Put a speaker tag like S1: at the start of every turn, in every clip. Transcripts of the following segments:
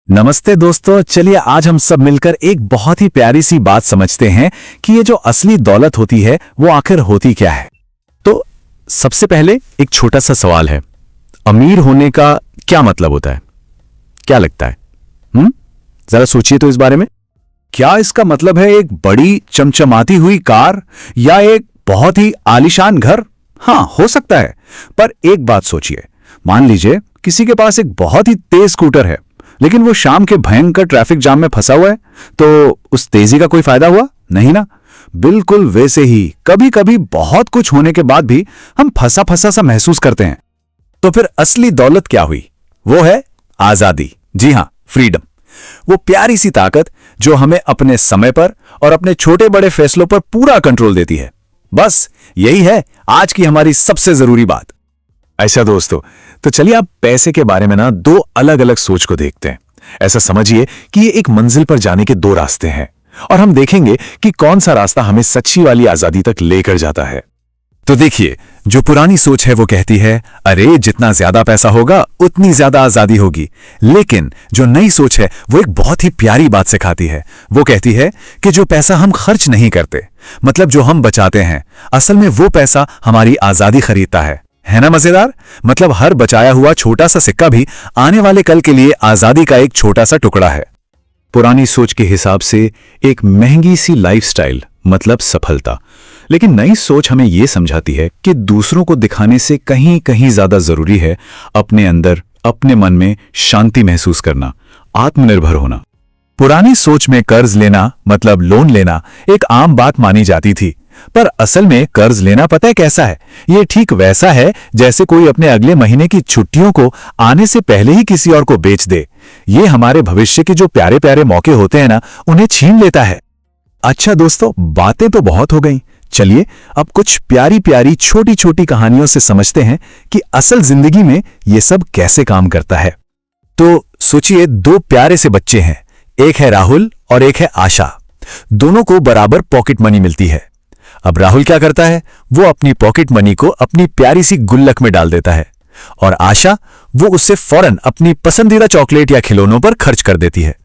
S1: नमस्ते दोस्तों, चलिए आज हम सब मिलकर एक बहुत ही प्यारी सी बात समझते हैं कि ये जो असली दौलत होती है वो आखिर होती क्या है। तो सबसे पहले एक छोटा सा सवाल है, अमीर होने का क्या मतलब होता है? क्या लगता है? जरा सोचिए तो इस बारे में। क्या इसका मतलब है एक बड़ी चमचमाती हुई कार या एक बहुत ही आलीशान घर? हाँ, हो सकता है, पर एक बात सोचिए, मान लीजिए किसी के पास एक बहुत ही तेज स्कूटर है लेकिन वो शाम के भयंकर ट्रैफिक जाम में फंसा हुआ है, तो उस तेजी का कोई फायदा हुआ? नहीं ना। बिल्कुल वैसे ही कभी कभी बहुत कुछ होने के बाद भी हम फंसा फंसा सा महसूस करते हैं। तो फिर असली दौलत क्या हुई? वो है आजादी। जी हां, फ्रीडम। वो प्यारी सी ताकत जो हमें अपने समय पर और अपने छोटे बड़े फैसलों पर पूरा कंट्रोल देती है। बस यही है आज की हमारी सबसे जरूरी बात। ऐसा दोस्तों, तो चलिए आप पैसे के बारे में ना दो अलग अलग सोच को देखते हैं। ऐसा समझिए कि ये एक मंजिल पर जाने के दो रास्ते हैं और हम देखेंगे कि कौन सा रास्ता हमें सच्ची वाली आजादी तक लेकर जाता है। तो देखिए, जो पुरानी सोच है वो कहती है, अरे जितना ज्यादा पैसा होगा उतनी ज्यादा आजादी होगी। लेकिन जो नई सोच है वो एक बहुत ही प्यारी बात सिखाती है। वो कहती है कि जो पैसा हम खर्च नहीं करते, मतलब जो हम बचाते हैं, असल में वो पैसा हमारी आजादी खरीदता है ना मजेदार? मतलब हर बचाया हुआ छोटा सा सिक्का भी आने वाले कल के लिए आजादी का एक छोटा सा टुकड़ा है। पुरानी सोच के हिसाब से एक महंगी सी लाइफस्टाइल मतलब सफलता, लेकिन नई सोच हमें यह समझाती है कि दूसरों को दिखाने से कहीं कहीं ज्यादा जरूरी है अपने अंदर, अपने मन में शांति महसूस करना, आत्मनिर्भर होना। पुरानी सोच में कर्ज लेना मतलब लोन लेना एक आम बात मानी जाती थी, पर असल में कर्ज लेना पता है कैसा है? ये ठीक वैसा है जैसे कोई अपने अगले महीने की छुट्टियों को आने से पहले ही किसी और को बेच दे। ये हमारे भविष्य के जो प्यारे प्यारे मौके होते हैं ना, उन्हें छीन लेता है। अच्छा दोस्तों, बातें तो बहुत हो गई, चलिए अब कुछ प्यारी प्यारी छोटी छोटी कहानियों से समझते हैं कि असल जिंदगी में ये सब कैसे काम करता है। तो सोचिए, दो प्यारे से बच्चे हैं, एक है राहुल और एक है आशा। दोनों को बराबर पॉकेट मनी मिलती है। अब राहुल क्या करता है? वो अपनी पॉकेट मनी को अपनी प्यारी सी गुल्लक में डाल देता है और आशा वो उससे फौरन अपनी पसंदीदा चॉकलेट या खिलौनों पर खर्च कर देती है।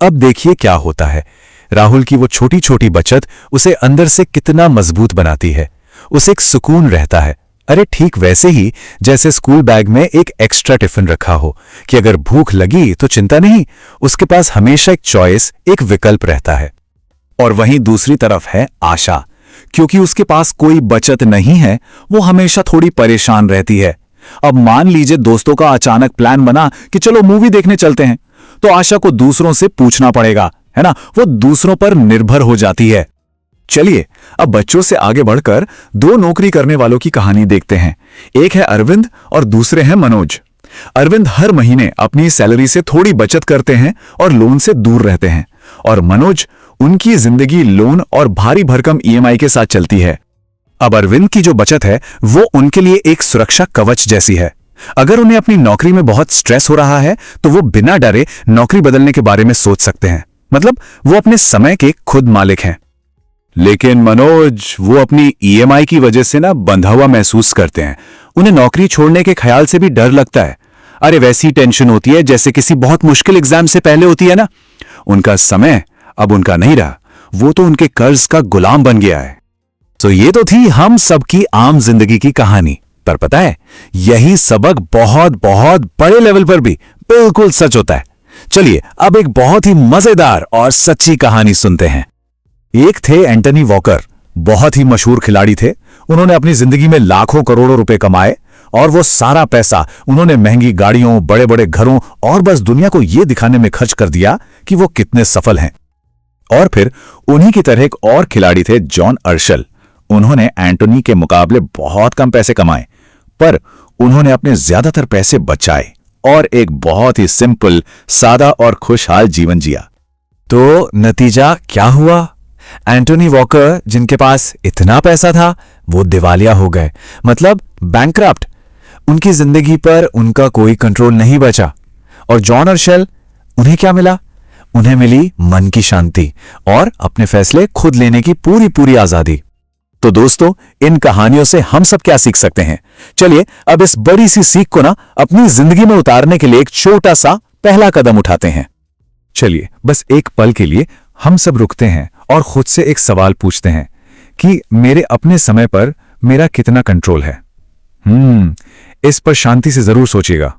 S1: अब देखिए क्या होता है, राहुल की वो छोटी छोटी बचत उसे अंदर से कितना मजबूत बनाती है। उसे एक सुकून रहता है। अरे ठीक वैसे ही जैसे स्कूल बैग में एक एक्स्ट्रा टिफिन रखा हो कि अगर भूख लगी तो चिंता नहीं, उसके पास हमेशा एक चॉइस, एक विकल्प रहता है। और वहीं दूसरी तरफ है आशा। क्योंकि उसके पास कोई बचत नहीं है, वो हमेशा थोड़ी परेशान रहती है। अब मान लीजिए दोस्तों का अचानक प्लान बना कि चलो मूवी देखने चलते हैं, तो आशा को दूसरों से पूछना पड़ेगा, है ना? वो दूसरों पर निर्भर हो जाती है। चलिए अब बच्चों से आगे बढ़कर दो नौकरी करने वालों की कहानी देखते हैं। एक है अरविंद और दूसरे हैं मनोज। अरविंद हर महीने अपनी सैलरी से थोड़ी बचत करते हैं और लोन से दूर रहते हैं, और मनोज, उनकी जिंदगी लोन और भारी भरकम ईएमआई के साथ चलती है। अब अरविंद की जो बचत है वो उनके लिए एक सुरक्षा कवच जैसी है। अगर उन्हें अपनी नौकरी में बहुत स्ट्रेस हो रहा है तो वो बिना डरे नौकरी बदलने के बारे में सोच सकते हैं, मतलब वो अपने समय के खुद मालिक हैं। लेकिन मनोज, वो अपनी ईएमआई की वजह से ना बंधा हुआ महसूस करते हैं। उन्हें नौकरी छोड़ने के ख्याल से भी डर लगता है। अरे वैसी टेंशन होती है जैसे किसी बहुत मुश्किल एग्जाम से पहले होती है ना। उनका समय अब उनका नहीं रहा, वो तो उनके कर्ज का गुलाम बन गया है। तो ये तो थी हम सबकी आम जिंदगी की कहानी, पर पता है यही सबक बहुत बहुत बड़े लेवल पर भी बिल्कुल सच होता है। चलिए अब एक बहुत ही मजेदार और सच्ची कहानी सुनते हैं। एक थे एंटनी वॉकर, बहुत ही मशहूर खिलाड़ी थे। उन्होंने अपनी जिंदगी में लाखों करोड़ों रुपए कमाए और वो सारा पैसा उन्होंने महंगी गाड़ियों, बड़े बड़े घरों और बस दुनिया को यह दिखाने में खर्च कर दिया कि वो कितने सफल हैं। और फिर उन्हीं की तरह एक और खिलाड़ी थे जॉन अर्शल। उन्होंने एंटोनी के मुकाबले बहुत कम पैसे कमाए, पर उन्होंने अपने ज्यादातर पैसे बचाए और एक बहुत ही सिंपल, सादा और खुशहाल जीवन जिया। तो नतीजा क्या हुआ? एंटोनी वॉकर, जिनके पास इतना पैसा था, वो दिवालिया हो गए, मतलब बैंकक्रप्ट। उनकी जिंदगी पर उनका कोई कंट्रोल नहीं बचा। और जॉन अर्शल, उन्हें क्या मिला? उन्हें मिली मन की शांति और अपने फैसले खुद लेने की पूरी पूरी आजादी। तो दोस्तों, इन कहानियों से हम सब क्या सीख सकते हैं? चलिए अब इस बड़ी सी सीख को ना अपनी जिंदगी में उतारने के लिए एक छोटा सा पहला कदम उठाते हैं। चलिए बस एक पल के लिए हम सब रुकते हैं और खुद से एक सवाल पूछते हैं कि मेरे अपने समय पर मेरा कितना कंट्रोल है। इस पर शांति से जरूर सोचिएगा।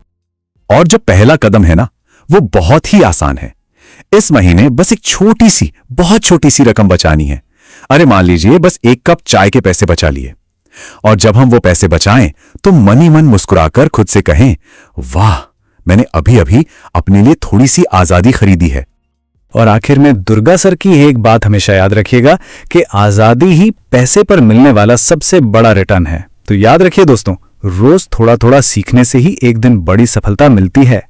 S1: और जो पहला कदम है ना, वो बहुत ही आसान है। इस महीने बस एक छोटी सी, बहुत छोटी सी रकम बचानी है। अरे मान लीजिए बस 1 कप चाय के पैसे बचा लिए। और जब हम वो पैसे बचाएं तो मन ही मन मुस्कुराकर खुद से कहें, वाह, मैंने अभी अभी अपने लिए थोड़ी सी आजादी खरीदी है।
S2: और आखिर में दुर्गा सर की एक बात हमेशा याद रखिएगा कि आजादी ही पैसे पर मिलने वाला सबसे बड़ा रिटर्न है। तो याद रखिए दोस्तों, रोज थोड़ा थोड़ा सीखने से ही एक दिन बड़ी सफलता मिलती है।